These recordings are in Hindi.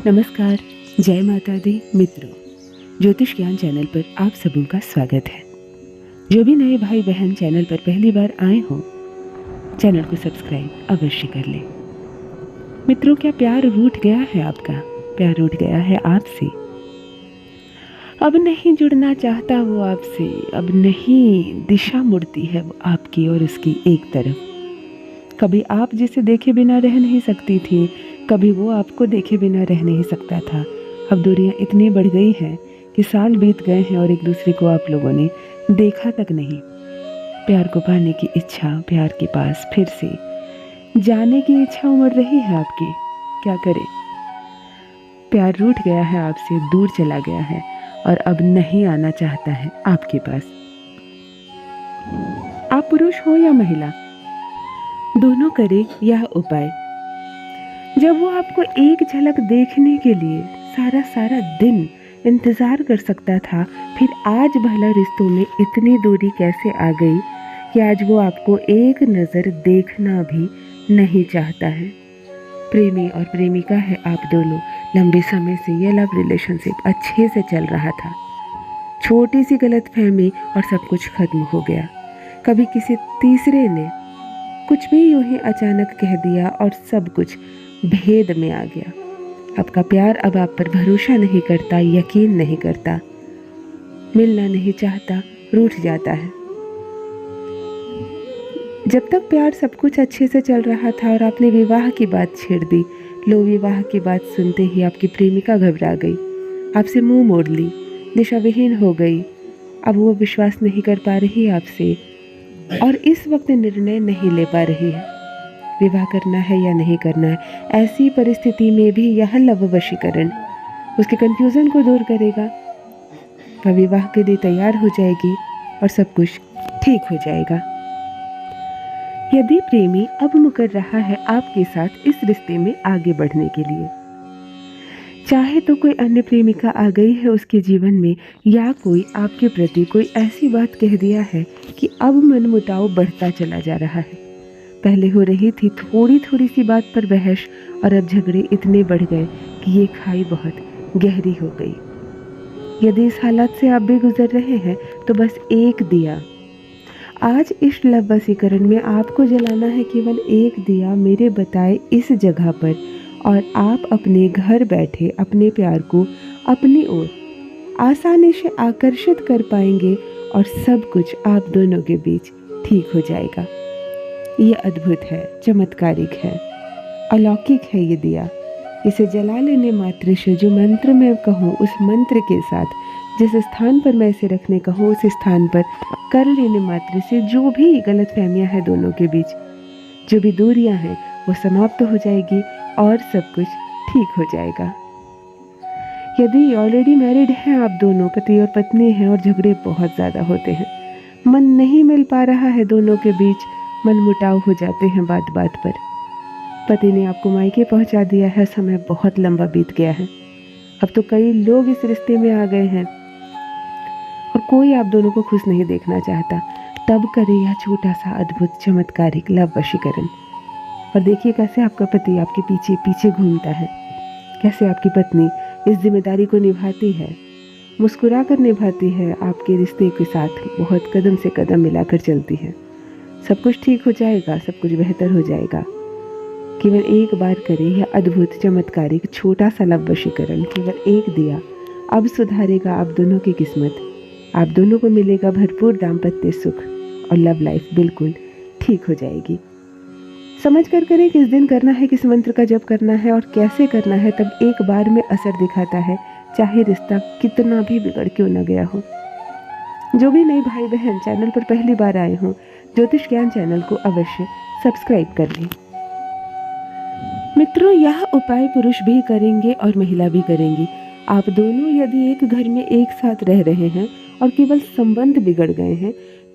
नमस्कार, जय माता दी मित्रों। ज्योतिष ज्ञान चैनल पर आप सबों का स्वागत है। जो भी नए भाई बहन चैनल पर पहली बार आए हों, चैनल को सब्सक्राइब अवश्य कर लें। मित्रों, क्या प्यार रूठ गया है आपका? प्यार रूठ गया है आपसे? अब नहीं जुड़ना चाहता वो आपसे, अब नहीं दिशा मुड़ती है वो आपकी और उसकी एक तरफ। कभी आप जिसे देखे बिना रह नहीं सकती थी, कभी वो आपको देखे बिना रह नहीं सकता था। अब दूरियां इतनी बढ़ गई हैं कि साल बीत गए हैं और एक दूसरे को आप लोगों ने देखा तक नहीं। प्यार को पाने की इच्छा, प्यार के पास फिर से जाने की इच्छा उमड़ रही है आपकी। क्या करें? प्यार रूठ गया है आपसे, दूर चला गया है और अब नहीं आना चाहता है आपके पास। आप पुरुष हो या महिला, दोनों करें यह उपाय। जब वो आपको एक झलक देखने के लिए सारा दिन इंतज़ार कर सकता था, फिर आज भला रिश्तों में इतनी दूरी कैसे आ गई कि आज वो आपको एक नज़र देखना भी नहीं चाहता है। प्रेमी और प्रेमिका है आप दोनों। लंबे समय से ये लव रिलेशनशिप अच्छे से चल रहा था। छोटी सी गलतफहमी और सब कुछ खत्म हो गया। कभी किसी तीसरे ने कुछ भी यूं ही अचानक कह दिया और सब कुछ भेद में आ गया। आपका प्यार अब आप पर भरोसा नहीं करता, यकीन नहीं करता, मिलना नहीं चाहता, रूठ जाता है। जब तक प्यार सब कुछ अच्छे से चल रहा था और आपने विवाह की बात छेड़ दी, लो विवाह की बात सुनते ही आपकी प्रेमिका घबरा गई, आपसे मुंह मोड़ ली, दिशाविहीन हो गई। अब वो विश्वास नहीं कर पा रही आपसे और इस वक्त निर्णय नहीं ले पा रही है विवाह करना है या नहीं करना है। ऐसी परिस्थिति में भी यह लव वशीकरण उसके कंफ्यूजन को दूर करेगा। वह विवाह के लिए तैयार हो जाएगी और सब कुछ ठीक हो जाएगा। यदि प्रेमी अब मुकर रहा है आपके साथ इस रिश्ते में आगे बढ़ने के लिए, चाहे तो कोई अन्य प्रेमिका आ गई है उसके जीवन में, या कोई आपके प्रति कोई ऐसी बात कह दिया है कि अब मनमुटाव बढ़ता चला जा रहा है। पहले हो रही थी थोड़ी सी बात पर बहस और अब झगड़े इतने बढ़ गए कि ये खाई बहुत गहरी हो गई। यदि इस हालात से आप भी गुजर रहे हैं तो बस एक दिया आज इस लव वशीकरण में आपको जलाना है, केवल एक दिया मेरे बताए इस जगह पर, और आप अपने घर बैठे अपने प्यार को अपनी ओर आसानी से आकर्षित कर पाएंगे और सब कुछ आप दोनों के बीच ठीक हो जाएगा। ये अद्भुत है, चमत्कारिक है, अलौकिक है ये दिया। इसे जला लेने मात्र से जो मंत्र मैं कहूँ उस मंत्र के साथ जिस स्थान पर मैं इसे रखने कहूँ उस स्थान पर कर लेने मात्र से जो भी गलतफहमियां हैं दोनों के बीच, जो भी दूरियां हैं, वो समाप्त हो जाएगी और सब कुछ ठीक हो जाएगा। यदि ऑलरेडी मैरिड हैं आप दोनों, पति और पत्नी हैं, और झगड़े बहुत ज़्यादा होते हैं, मन नहीं मिल पा रहा है दोनों के बीच, मनमुटाव हो जाते हैं बात बात पर, पति ने आपको मायके पहुंचा दिया है, समय बहुत लंबा बीत गया है, अब तो कई लोग इस रिश्ते में आ गए हैं और कोई आप दोनों को खुश नहीं देखना चाहता, तब करे यह छोटा सा अद्भुत चमत्कारिक लव वशीकरण। और देखिए कैसे आपका पति आपके पीछे पीछे घूमता है, कैसे आपकी पत्नी इस जिम्मेदारी को निभाती है, मुस्कुरा कर निभाती है, आपके रिश्ते के साथ बहुत कदम से कदम मिलाकर चलती है। सब कुछ ठीक हो जाएगा, सब कुछ बेहतर हो जाएगा। केवल एक बार करें यह अद्भुत चमत्कारिक छोटा सा लव वशीकरण, केवल एक दिया अब सुधारेगा आप दोनों की किस्मत। आप दोनों को मिलेगा भरपूर दाम्पत्य सुख और लव लाइफ बिल्कुल ठीक हो जाएगी। समझ कर करें किस दिन करना है, किस मंत्र का जप करना है और कैसे करना है, तब एक बार में असर दिखाता है, चाहे रिश्ता कितना भी बिगड़ क्यों न गया हो। जो भी नए भाई बहन चैनल पर पहली बार आए हों, ज्योतिष ज्ञान चैनल को अवश्य सब्सक्राइब कर लें। मित्रों, यह उपाय पुरुष भी करेंगे और महिला भी करेंगी। आप दोनों यदि एक घर में एक साथ रह रहे हैं और केवल संबंध बिगड़ गए हैं,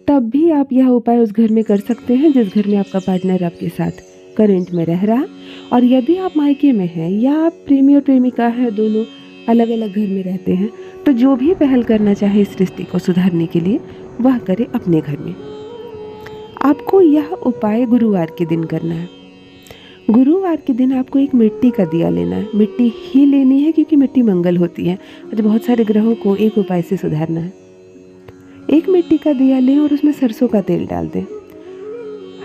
तब भी आप यह उपाय उस घर में कर सकते हैं जिस घर में आपका पार्टनर आपके साथ करंट में रह रहा। और यदि आप मायके में हैं या आप प्रेमी और प्रेमिका हैं, दोनों अलग अलग घर में रहते हैं, तो जो भी पहल करना चाहे इस रिश्ते को सुधारने के लिए वह करे अपने घर में। आपको यह उपाय गुरुवार के दिन करना है। गुरुवार के दिन आपको एक मिट्टी का दिया लेना है। मिट्टी ही लेनी है क्योंकि मिट्टी मंगल होती है और बहुत सारे ग्रहों को एक उपाय से सुधारना है। एक मिट्टी का दिया लें और उसमें सरसों का तेल डाल दें।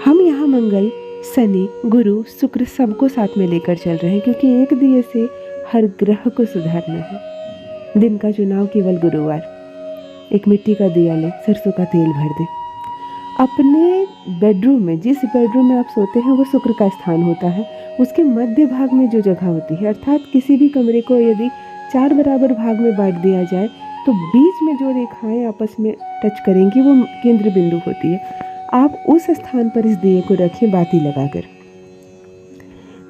हम यहाँ मंगल, शनि, गुरु, शुक्र सबको साथ में लेकर चल रहे हैं क्योंकि एक दिए से हर ग्रह को सुधारना है। दिन का चुनाव केवल गुरुवार। एक मिट्टी का दिया लें, सरसों का तेल भर दें। अपने बेडरूम में, जिस बेडरूम में आप सोते हैं वो शुक्र का स्थान होता है, उसके मध्य भाग में जो जगह होती है, अर्थात किसी भी कमरे को यदि 4 बराबर भाग में बांट दिया जाए तो बीच में जो रेखाएं आपस में टच करेंगी वो केंद्र बिंदु होती है। आप उस स्थान पर इस दिए को रखें बाती लगाकर।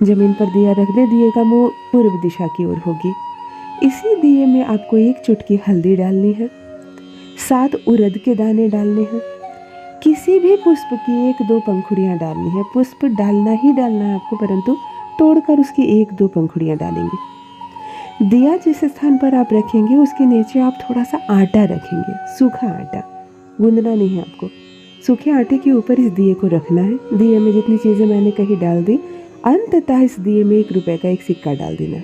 जमीन पर दिया रख दे, दिए का मुंह पूर्व दिशा की ओर होगी। इसी दिए में आपको 1 चुटकी हल्दी डालनी है, 7 उड़द के दाने डालने हैं, किसी भी पुष्प की 1-2 पंखुड़ियाँ डालनी है। पुष्प डालना ही डालना है आपको, परंतु तोड़कर उसकी 1-2 पंखुड़ियाँ डालेंगे। दिया जिस स्थान पर आप रखेंगे उसके नीचे आप थोड़ा सा आटा रखेंगे, सूखा आटा, गूंदना नहीं है आपको। सूखे आटे के ऊपर इस दिए को रखना है। दिए में जितनी चीज़ें मैंने कही डाल दी। अंततः इस दिए में 1 रुपए का एक सिक्का डाल देना है।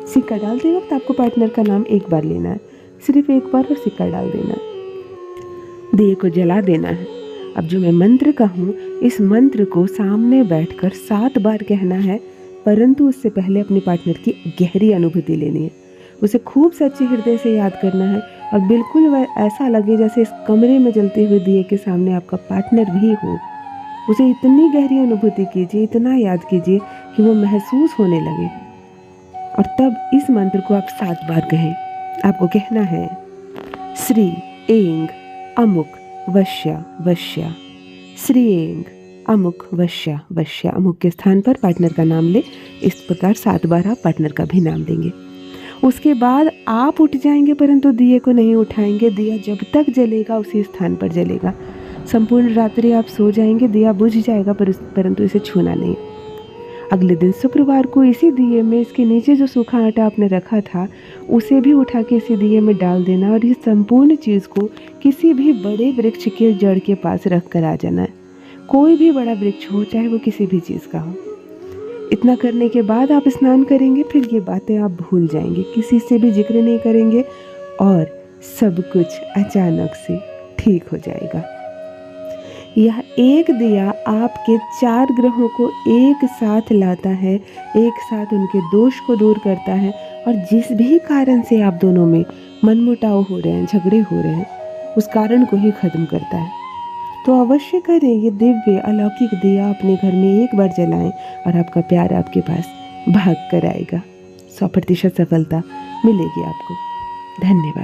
सिक्का डालते वक्त आपको पार्टनर का नाम एक बार लेना है, सिर्फ एक बार, और सिक्का डाल देना है। दिए को जला देना है। अब जो मैं मंत्र कहूँ, इस मंत्र को सामने बैठकर 7 बार कहना है, परंतु उससे पहले अपने पार्टनर की गहरी अनुभूति लेनी है। उसे खूब सच्चे हृदय से याद करना है और बिल्कुल वह ऐसा लगे जैसे इस कमरे में जलते हुए दिए के सामने आपका पार्टनर भी हो। उसे इतनी गहरी अनुभूति कीजिए, इतना याद कीजिए कि वो महसूस होने लगे, और तब इस मंत्र को आप 7 बार कहें। आपको कहना है श्री एंग अमुक वश्या वश्या, श्री एंग अमुक वश्या वश्या। अमुक के स्थान पर पार्टनर का नाम ले। इस प्रकार 7 बार आप पार्टनर का भी नाम लेंगे। उसके बाद आप उठ जाएंगे, परंतु दिए को नहीं उठाएंगे। दिया जब तक जलेगा उसी स्थान पर जलेगा। संपूर्ण रात्रि आप सो जाएंगे, दिया बुझ जाएगा, परंतु इसे छूना नहीं। अगले दिन शुक्रवार को इसी दिए में इसके नीचे जो सूखा आटा आपने रखा था उसे भी उठा के इसी दिए में डाल देना, और इस संपूर्ण चीज़ को किसी भी बड़े वृक्ष के जड़ के पास रख कर आ जाना है। कोई भी बड़ा वृक्ष हो, चाहे वो किसी भी चीज़ का हो। इतना करने के बाद आप स्नान करेंगे। फिर ये बातें आप भूल जाएंगे, किसी से भी जिक्र नहीं करेंगे और सब कुछ अचानक से ठीक हो जाएगा। यह एक दिया आपके 4 ग्रहों को एक साथ लाता है, एक साथ उनके दोष को दूर करता है, और जिस भी कारण से आप दोनों में मनमुटाव हो रहे हैं, झगड़े हो रहे हैं, उस कारण को ही खत्म करता है। तो अवश्य करें। ये दिव्य अलौकिक दिया अपने घर में एक बार जलाएं और आपका प्यार आपके पास भाग कर आएगा। 100% सफलता मिलेगी आपको। धन्यवाद।